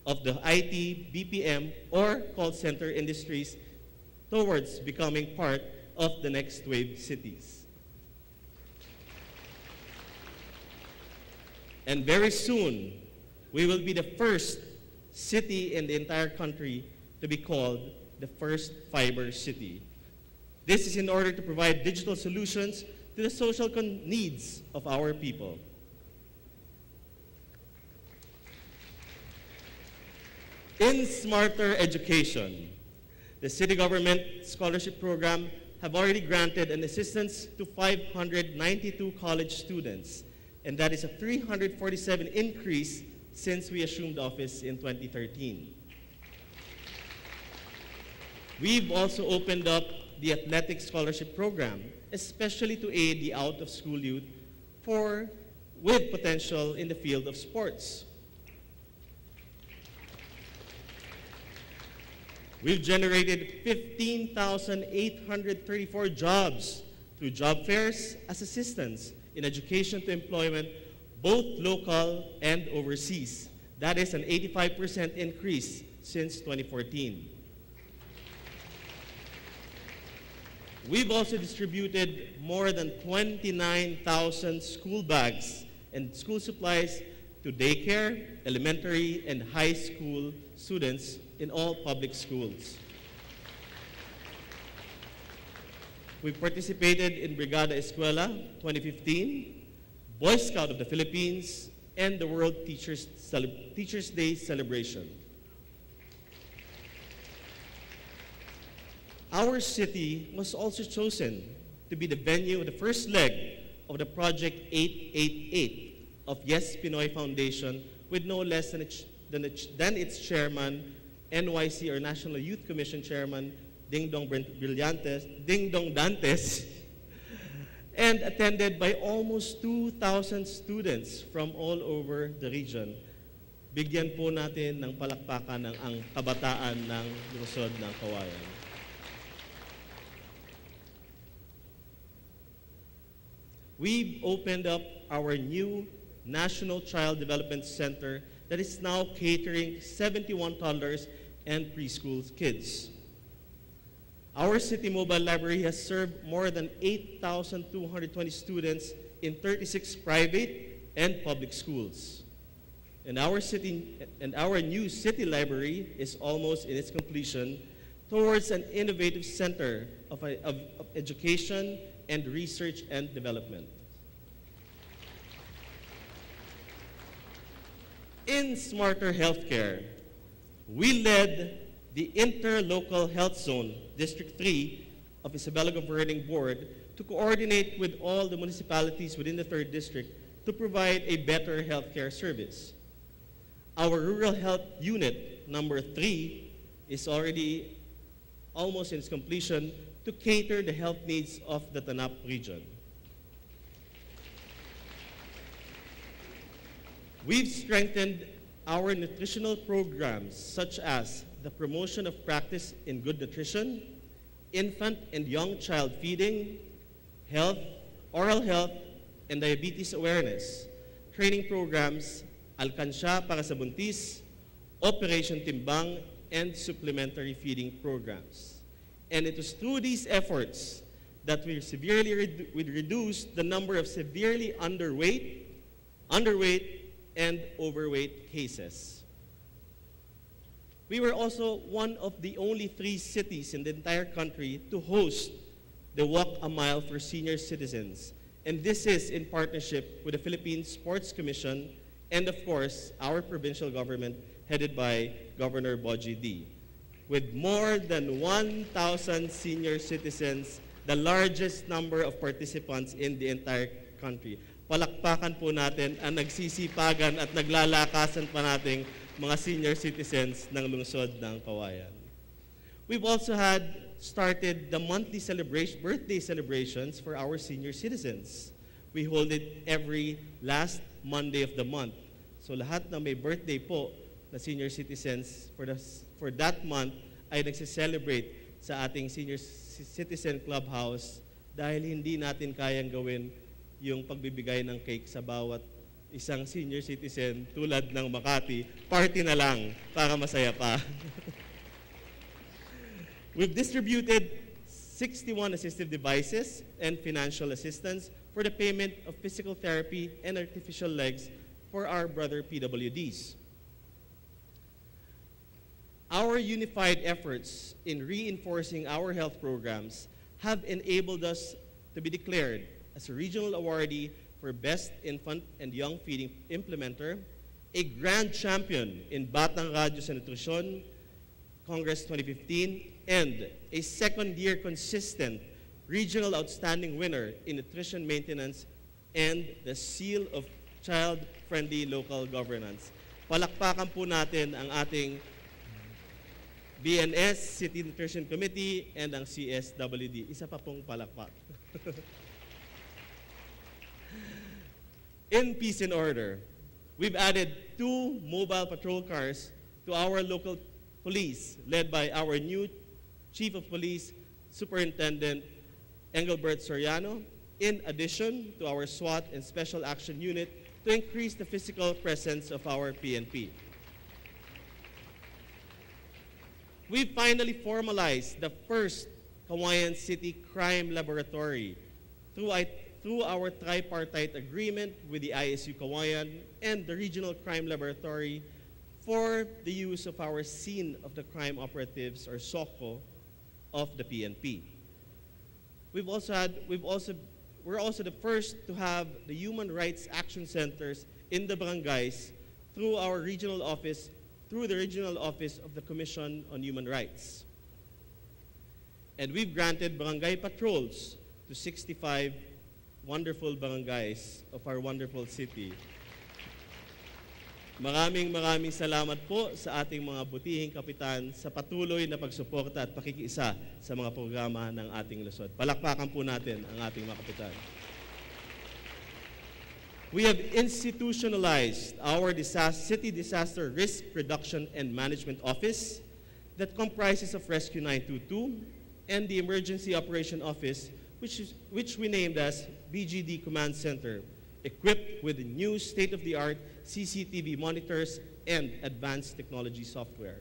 of the IT, BPM, or call center industries towards becoming part of the next wave cities. And very soon, we will be the first city in the entire country to be called the first fiber city. This is in order to provide digital solutions to the social needs of our people. In Smarter Education, the city government scholarship program have already granted an assistance to 592 college students, and that is a 347 increase since we assumed office in 2013. We've also opened up the athletic scholarship program, especially to aid the out-of-school youth with potential in the field of sports. We've generated 15,834 jobs through job fairs as assistance in education to employment, both local and overseas. That is an 85% increase since 2014. We've also distributed more than 29,000 school bags and school supplies to daycare, elementary, and high school students in all public schools. We participated in Brigada Escuela 2015, Boy Scout of the Philippines, and the World Teachers Day celebration. Our city was also chosen to be the venue of the first leg of the Project 888 of Yes Pinoy Foundation, with no less than its chairman, NYC or National Youth Commission Chairman, Ding Dong Dantes, and attended by almost 2,000 students from all over the region. Bigyan po natin ng palakpakan ang kabataan ng lungsod ng Kawayan. We've opened up our new National Child Development Center that is now catering 71 toddlers and preschool kids. Our City Mobile Library has served more than 8,220 students in 36 private and public schools. And our new city library is almost in its completion towards an innovative center of education and research and development. In Smarter Healthcare, we led the Interlocal Health Zone, District 3 of Isabela Governing Board, to coordinate with all the municipalities within the 3rd District to provide a better healthcare service. Our Rural Health Unit, number 3, is already almost in its completion to cater the health needs of the Tanap region. We've strengthened our nutritional programs, such as the promotion of practice in good nutrition, infant and young child feeding, health, oral health, and diabetes awareness, training programs, Alkansya para sa buntis, Operation Timbang, and supplementary feeding programs. And it was through these efforts that we reduced the number of severely underweight, and overweight cases. We were also one of the only 3 cities in the entire country to host the Walk a Mile for Senior Citizens. And this is in partnership with the Philippine Sports Commission and, of course, our provincial government headed by Governor Boji D. With more than 1,000 senior citizens, the largest number of participants in the entire country. Palakpakan po natin ang nagsisipagan at naglalakasan pa nating mga senior citizens ng lungsod ng Kawayan. We've also started the monthly birthday celebrations for our senior citizens. We hold it every last Monday of the month. So lahat na may birthday po na senior citizens for that month ay nagsiselebrate sa ating senior citizen clubhouse dahil hindi natin kayang gawin yung pagbibigay ng cake sa bawat isang senior citizen tulad ng Makati, party na lang para masaya pa. We've distributed 61 assistive devices and financial assistance for the payment of physical therapy and artificial legs for our brother PWDs. Our unified efforts in reinforcing our health programs have enabled us to be declared as a regional awardee for Best Infant and Young Feeding Implementer, a grand champion in Batang Radio sa Nutrisyon Congress 2015, and a second-year consistent regional outstanding winner in nutrition maintenance and the seal of child-friendly local governance. Palakpakan po natin ang ating BNS, City Nutrition Committee, and ang CSWD. Isa pa pong palakpak. In peace and order, we've added 2 mobile patrol cars to our local police, led by our new Chief of Police, Superintendent Engelbert Soriano, in addition to our SWAT and Special Action Unit to increase the physical presence of our PNP. We finally formalized the first Kawayan City Crime Laboratory through our tripartite agreement with the ISU Kawayan and the Regional Crime Laboratory for the use of our Scene of the Crime Operatives, or SOCO, of the PNP. We're also the first to have the Human Rights Action Centers in the barangays through the regional office of the Commission on Human Rights. And we've granted barangay patrols to 65 wonderful barangays of our wonderful city. Maraming salamat po sa ating mga butihing kapitan sa patuloy na pagsuporta at pakikiisa sa mga programa ng ating lungsod. Palakpakan po natin ang ating mga kapitan. We have institutionalized our City Disaster Risk Reduction and Management Office that comprises of Rescue 922 and the Emergency Operation Office, which we named as BGD Command Center, equipped with new state-of-the-art CCTV monitors and advanced technology software.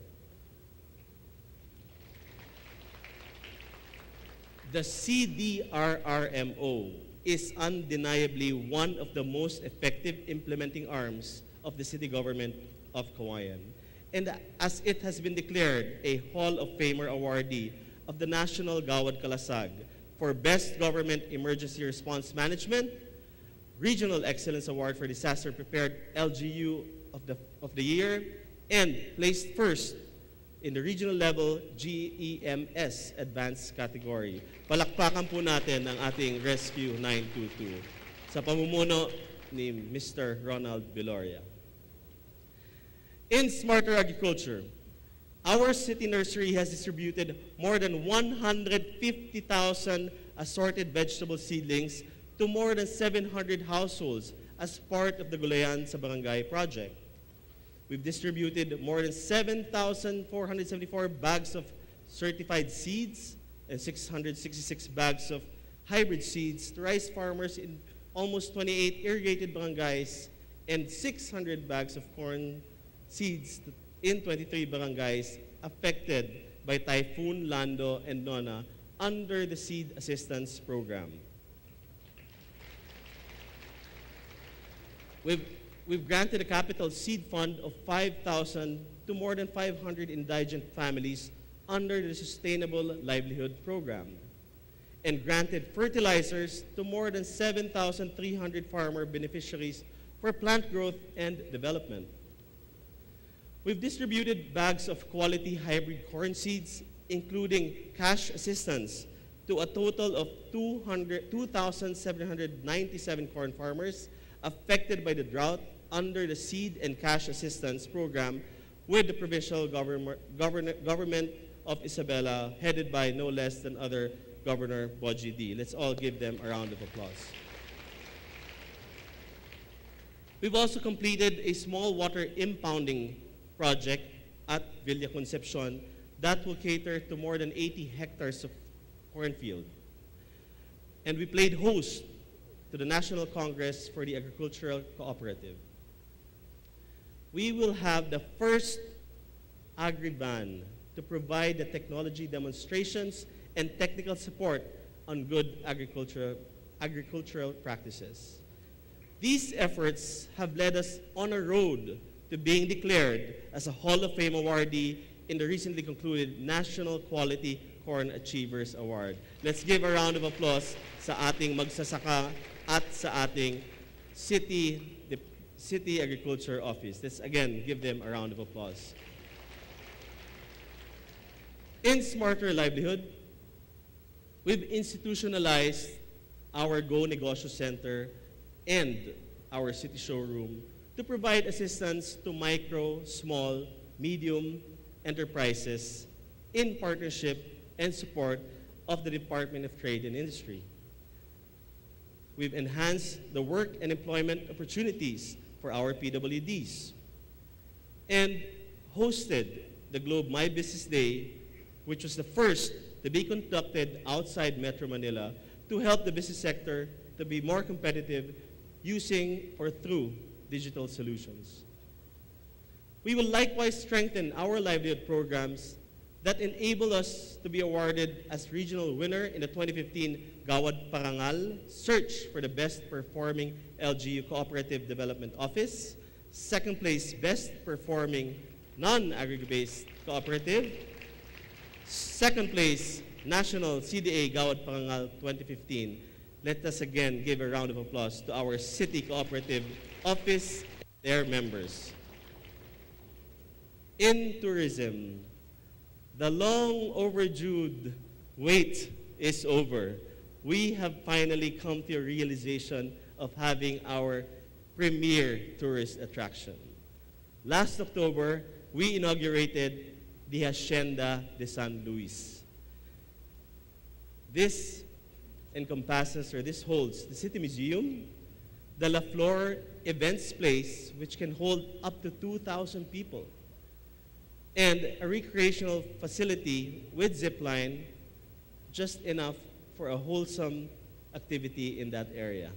The CDRRMO is undeniably one of the most effective implementing arms of the city government of Kawayan. And as it has been declared a Hall of Famer awardee of the National Gawad Kalasag for Best Government Emergency Response Management, Regional Excellence Award for Disaster Prepared LGU of the Year, and placed first in the regional level GEMS Advanced category. Palakpakan po natin ang ating Rescue 922 sa pamumuno ni Mr. Ronald Viloria. In Smarter Agriculture, our city nursery has distributed more than 150,000 assorted vegetable seedlings to more than 700 households as part of the Gulayan sa Barangay project. We've distributed more than 7,474 bags of certified seeds and 666 bags of hybrid seeds to rice farmers in almost 28 irrigated barangays and 600 bags of corn seeds in 23 barangays affected by Typhoon Lando and Nona under the Seed Assistance Program. We've granted a capital seed fund of 5,000 to more than 500 indigent families under the Sustainable Livelihood Program, and granted fertilizers to more than 7,300 farmer beneficiaries for plant growth and development. We've distributed bags of quality hybrid corn seeds, including cash assistance, to a total of 2,797 corn farmers affected by the drought under the Seed and Cash Assistance Program with the provincial government of Isabela, headed by no less than other Governor Boji D. Let's all give them a round of applause. We've also completed a small water impounding project at Villa Concepcion that will cater to more than 80 hectares of cornfield. And we played host to the National Congress for the Agricultural Cooperative. we will have the first Agriban to provide the technology demonstrations and technical support on good agricultural practices. These efforts have led us on a road to being declared as a Hall of Fame awardee in the recently concluded National Quality Corn Achievers Award. Let's give a round of applause sa ating magsasaka at sa ating City Agriculture Office. Let's again give them a round of applause. In Smarter Livelihood, we've institutionalized our Go Negosyo Center and our city showroom to provide assistance to micro, small, medium enterprises in partnership and support of the Department of Trade and Industry. We've enhanced the work and employment opportunities for our PWDs and hosted the Globe My Business Day, which was the first to be conducted outside Metro Manila to help the business sector to be more competitive using or through digital solutions. We will likewise strengthen our livelihood programs that enable us to be awarded as regional winner in the 2015 Gawad Parangal Search for the Best Performing LGU Cooperative Development Office, second place Best Performing Non-Agri-Based Cooperative, second place National CDA Gawad Parangal 2015. Let us again give a round of applause to our City Cooperative Office and their members. In tourism, the long overdue wait is over. We have finally come to a realization of having our premier tourist attraction. Last October, we inaugurated the Hacienda de San Luis. This encompasses, or this holds, the City Museum, the La Flor Events Place, which can hold up to 2,000 people, and a recreational facility with zipline, just enough for a wholesome activity in that area.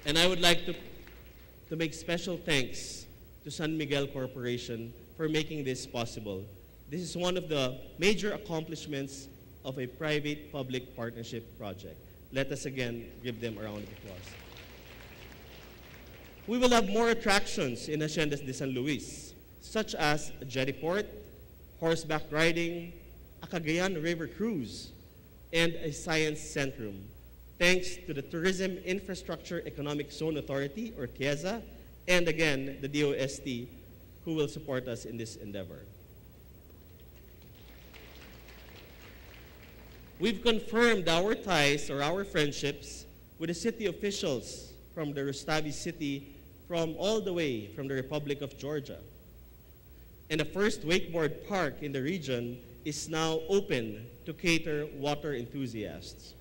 And I would like to make special thanks to San Miguel Corporation for making this possible. This is one of the major accomplishments of a private-public partnership project. Let us again give them a round of applause. We will have more attractions in Hacienda de San Luis, such as a jetty port, horseback riding, a Cagayan River cruise, and a science centrum, thanks to the Tourism Infrastructure Economic Zone Authority, or TIEZA, and again, the DOST, who will support us in this endeavor. We've confirmed our ties or our friendships with the city officials from the Rustavi City, from all the way from the Republic of Georgia. And the first wakeboard park in the region is now open to cater water enthusiasts.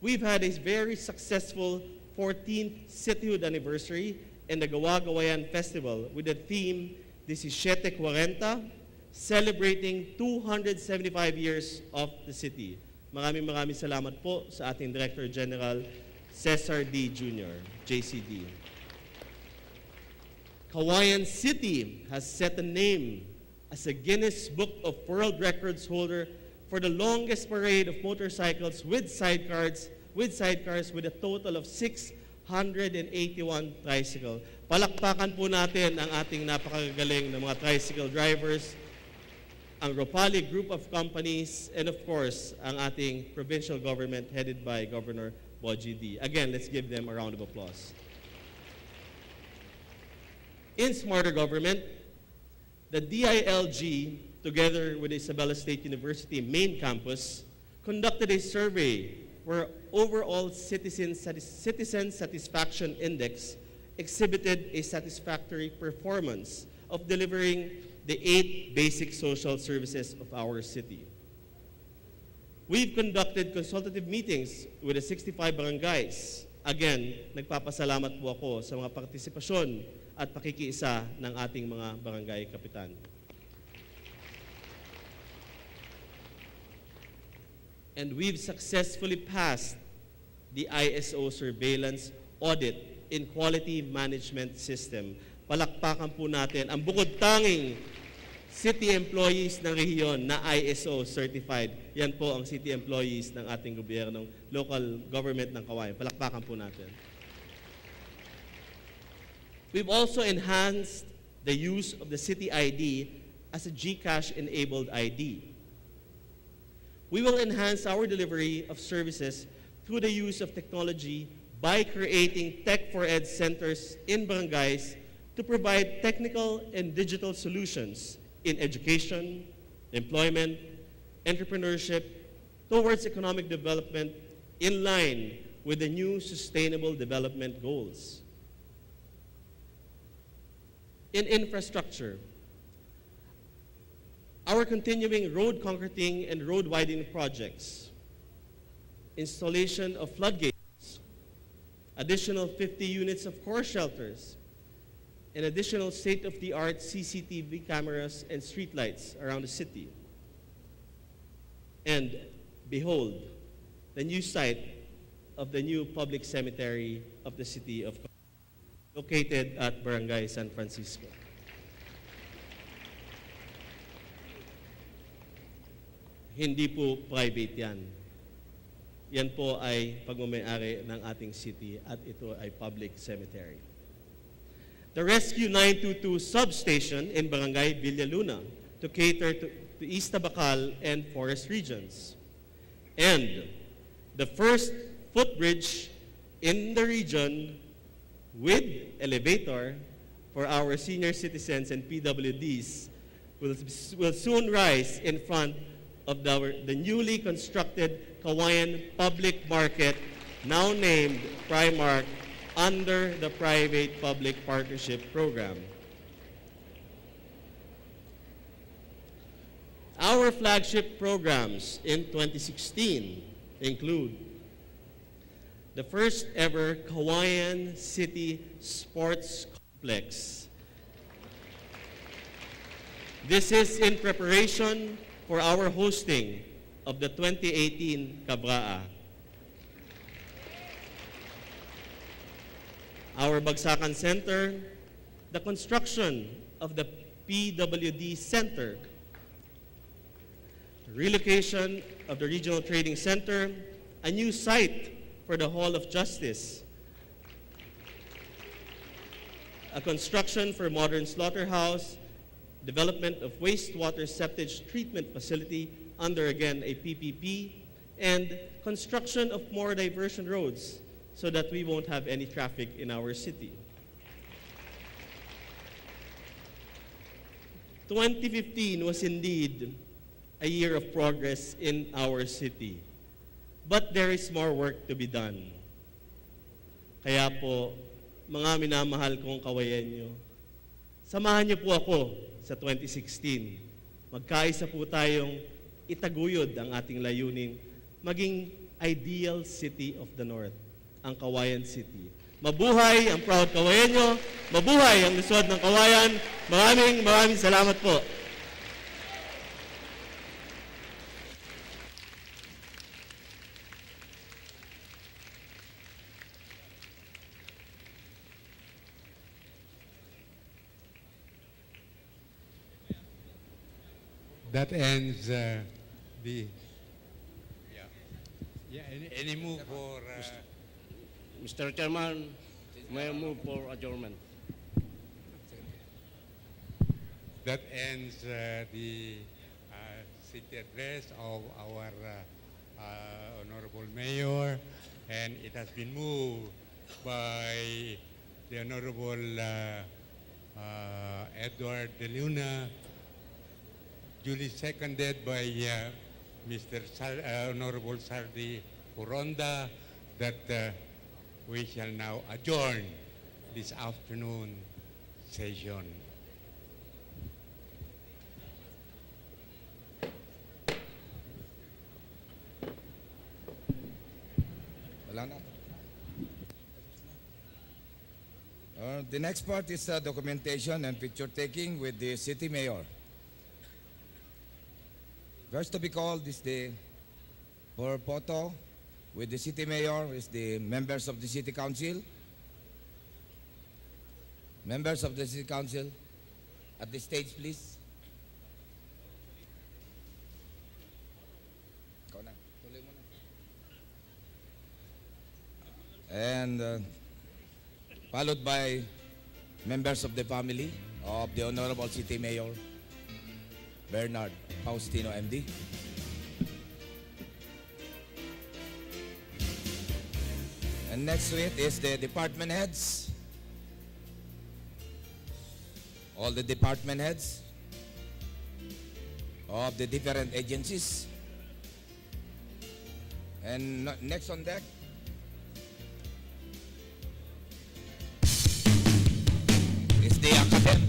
We've had a very successful 14th cityhood anniversary and the Gawa-Gawayan Festival with the theme 1740, celebrating 275 years of the city. Maraming salamat po sa ating Director General Cesar D. Jr., JCD. Kawayan City has set a name as a Guinness Book of World Records holder for the longest parade of motorcycles with sidecars with a total of 681 tricycle. Palakpakan po natin ang ating napakagaling na mga tricycle drivers, ang Ropali Group of Companies, and of course, ang ating provincial government headed by Governor Boji D. Again, let's give them a round of applause. In Smarter Government, the DILG, together with Isabela State University main campus, conducted a survey where overall citizen satisfaction index exhibited a satisfactory performance of delivering the 8 basic social services of our city. We've conducted consultative meetings with the 65 barangays. Again, nagpapasalamat po ako sa mga partisipasyon at pakikiisa ng ating mga barangay kapitan. And we've successfully passed the ISO surveillance audit in quality management system. Palakpakan po natin ang bukod tanging city employees ng rehiyon na ISO certified. Yan po ang city employees ng ating gobyernong local government ng Cauayan. Palakpakan po natin. We've also enhanced the use of the city ID as a GCash-enabled ID. We will enhance our delivery of services through the use of technology by creating Tech for Ed centers in barangays to provide technical and digital solutions in education, employment, entrepreneurship, towards economic development in line with the new Sustainable Development Goals. In infrastructure, our continuing road concreting and road widening projects, installation of floodgates, additional 50 units of core shelters, and additional state-of-the-art CCTV cameras and streetlights around the city. And behold, the new site of the new public cemetery of the city of Cauayan, located at Barangay San Francisco. Hindi po private yan. Yan po ay pagmamayari ng ating city at ito ay public cemetery. The Rescue 922 substation in Barangay Villaluna to cater to East Tabacal and forest regions. And the first footbridge in the region with elevator for our senior citizens and PWDs will soon rise in front of the newly constructed Cauayan Public Market, now named Primark, under the Private-Public Partnership Program. Our flagship programs in 2016 include the first ever Cauayan City Sports Complex. This is in preparation for our hosting of the 2018 Cabraa. Our Bagsakan Center, the construction of the PWD Center, relocation of the Regional Trading Center, a new site for the Hall of Justice, a construction for modern slaughterhouse, development of wastewater septage treatment facility under, again, a PPP, and construction of more diversion roads so that we won't have any traffic in our city. 2015 was indeed a year of progress in our city. But there is more work to be done. Kaya po, mga minamahal kong Cauayenyo, samahan niyo po ako sa 2016. Magkaisa po tayong itaguyod ang ating layunin, maging ideal city of the North, ang Cauayan City. Mabuhay ang proud Cauayenyo, mabuhay ang lungsod ng Cauayan. Maraming salamat po. That ends any move for Mr. Chairman, may I move for adjournment? that ends the city address of our Honorable Mayor, and it has been moved by the Honorable Edward De Luna, duly seconded by Mr. Honorable Sardi Uronda, that we shall now adjourn this afternoon session. Wala na. The next part is documentation and picture taking with the city mayor. First to be called is the for photo with the city mayor is the members of the city council Members of the City Council, at the stage, please. Ikaw na. Tuloy mo na. And followed by members of the family of the Honorable City Mayor Bernard Faustino, MD. And next to it is the department heads. All the department heads of the different agencies. And next on deck is the academ,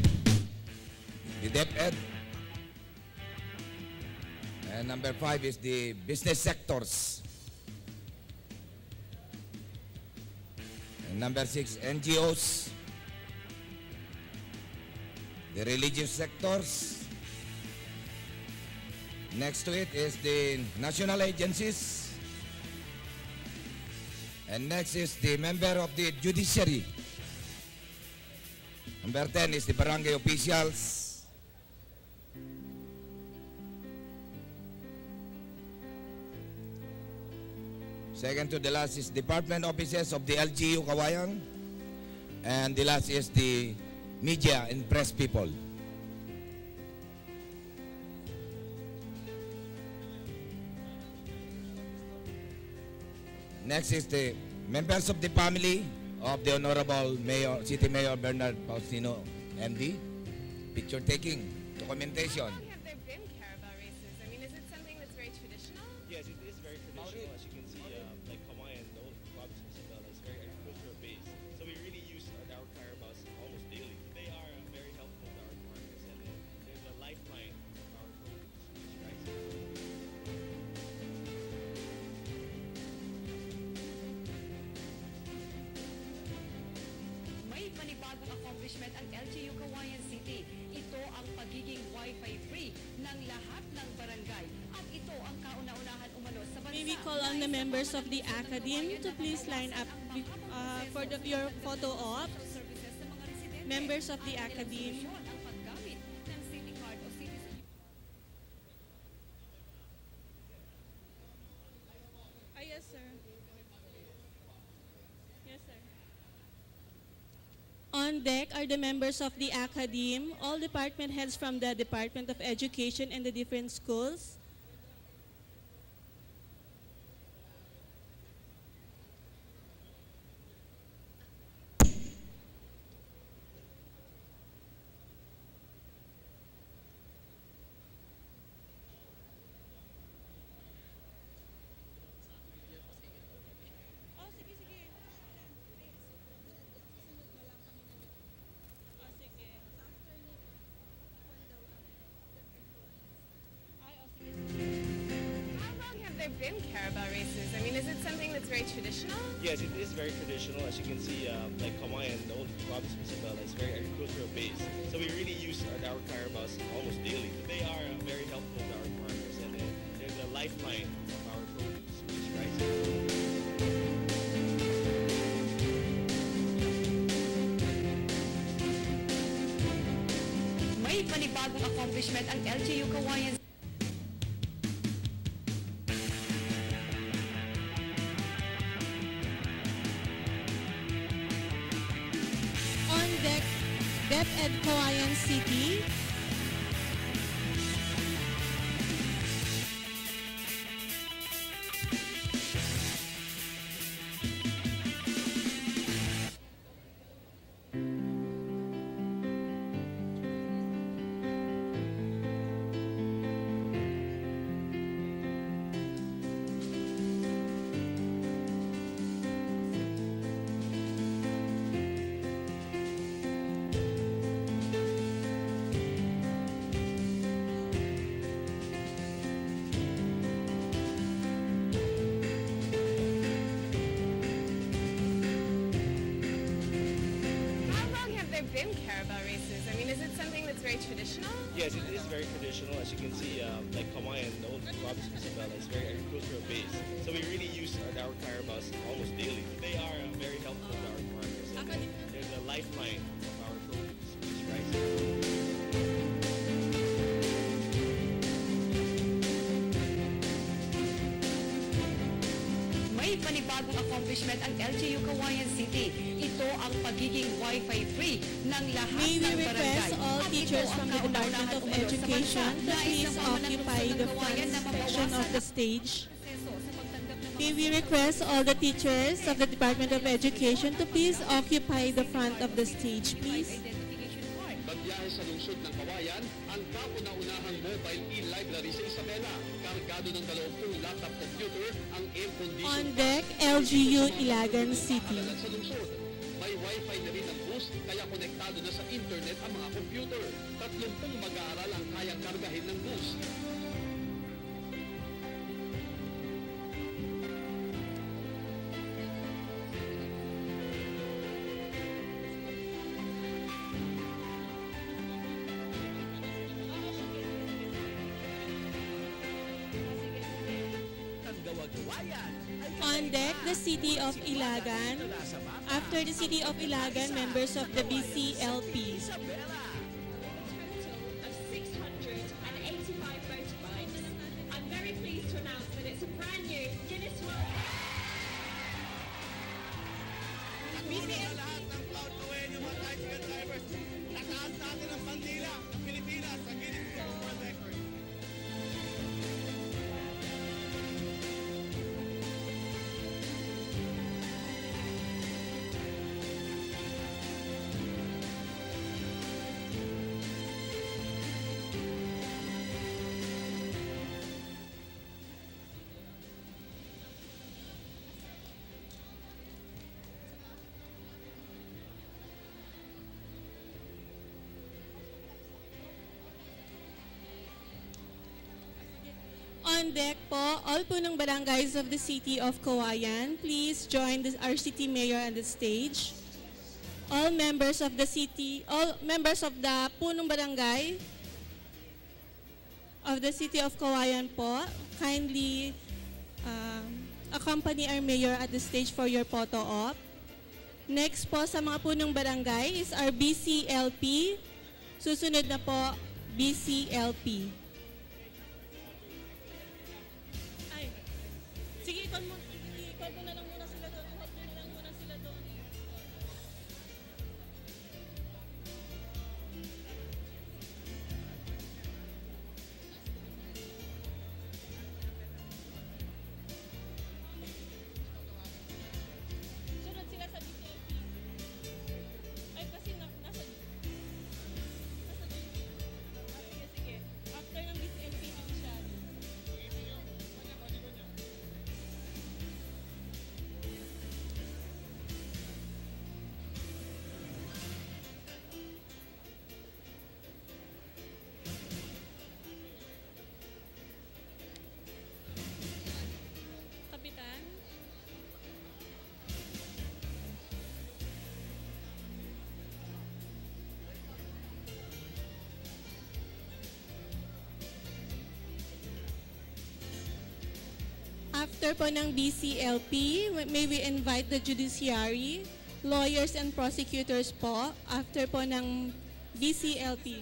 the DepEd. And number 5 is the business sectors. And number 6, NGOs, the religious sectors. Next to it is the national agencies. And next is the member of the judiciary. Number 10 is the barangay officials. Second to the last is department offices of the LGU Kawayan. And the last is the media and press people. Next is the members of the family of the Honorable Mayor, City Mayor Bernard Faustino, MD. Picture taking, documentation. How long have there been Carabao races? I mean, is it something that's very traditional? Yes, it is very traditional. As you can see, like Kawayan, the old province of Isabela is very agricultural based. So we really use our carabaos almost daily. They are very helpful to our farmers, and they're the lifeline of our produce, rice. May panibagong accomplishment ang LGU Kawayan City. Ito ang pagiging Wi-Fi free ng lahat ng barangay. At ito ang kauna-unahan umano sa bansa. May we call on the members of the academy to please line up for your photo op. Services sa mga residente. Members of the academy. Ang paggamit ng city card o citizen. Yes, sir. Yes, sir. On deck are the members of the academe, all department heads from the Department of Education and the different schools. Oh, sige, sige. Oh, sige. Ay, oh, sige, sige. How long have there been Carabao races? I mean, is it something that's very traditional? Yes, it is very traditional. As you can see, like Kawayan, the old province of Isabela is very agricultural based. So we really use our carabaos almost daily. They are very helpful to our farmers, and they're the lifeline of our produce, rice. May panibagong accomplishment ang LGU Kawayan On deck, DepEd Kawayan City. How long have there been Carabao races? I mean, is it something that's very traditional? Yes, it is very traditional. As you can see, like Kawayan, the old province of Isabela is very agricultural based. So we really use our carabaos almost daily. They are very helpful to our farmers, and they're the lifeline of our produce. bagong accomplishment ang LGU Kawayan City. Ito ang pagiging Wi-Fi free ng lahat May we ng request barangay. all At teachers ito from ang the Department kauna-unahan of umano sa Education bansa to na please isang pamanan ng occupy lungsod the ng Kawayan front na section of mabawasan the stage. proseso sa pagtanggap ng mga May we request all the teachers of the Department of Education to please occupy the front of the stage, please. identification card. Pagbiyahe sa lungsod ng Kawayan, ang kauna-unahang mobile e-library sa Isabela. Kargado ng 20 laptop computer, ang air-conditioned On deck, LGU Ilagan City. sa lungsod. May wifi na rin ang bus, kaya konektado na sa internet ang mga computer. 30 mag-aaral ang kayang kargahin ng bus. On deck, the City of Ilagan. After the City of Ilagan, members of the BCLP. Of 685 motorbikes, I'm very pleased to announce that it's a brand new Guinness World. Lahat ng proud Kawayan yung mga tricycle drivers. Tataas natin ang bandila ng Pilipinas sa Guinness Book of World Records. On deck po, all po ng barangays of the City of Kawayan, please join our City Mayor on the stage. All members of the punong barangay of the City of Kawayan po, kindly accompany our Mayor at the stage for your photo op. Next po sa mga punong barangay is our BCLP. Susunod na po, BCLP. Ay, sige, ikon mo na lang muna sila doon. Ikon mo na lang muna sila doon. Sunod sila sa BCLP. Ay, kasi nasa sige. After ng BCLP, siya. Kapitan? After po ng BCLP, may we invite the judiciary, lawyers and prosecutors po, after po ng BCLP.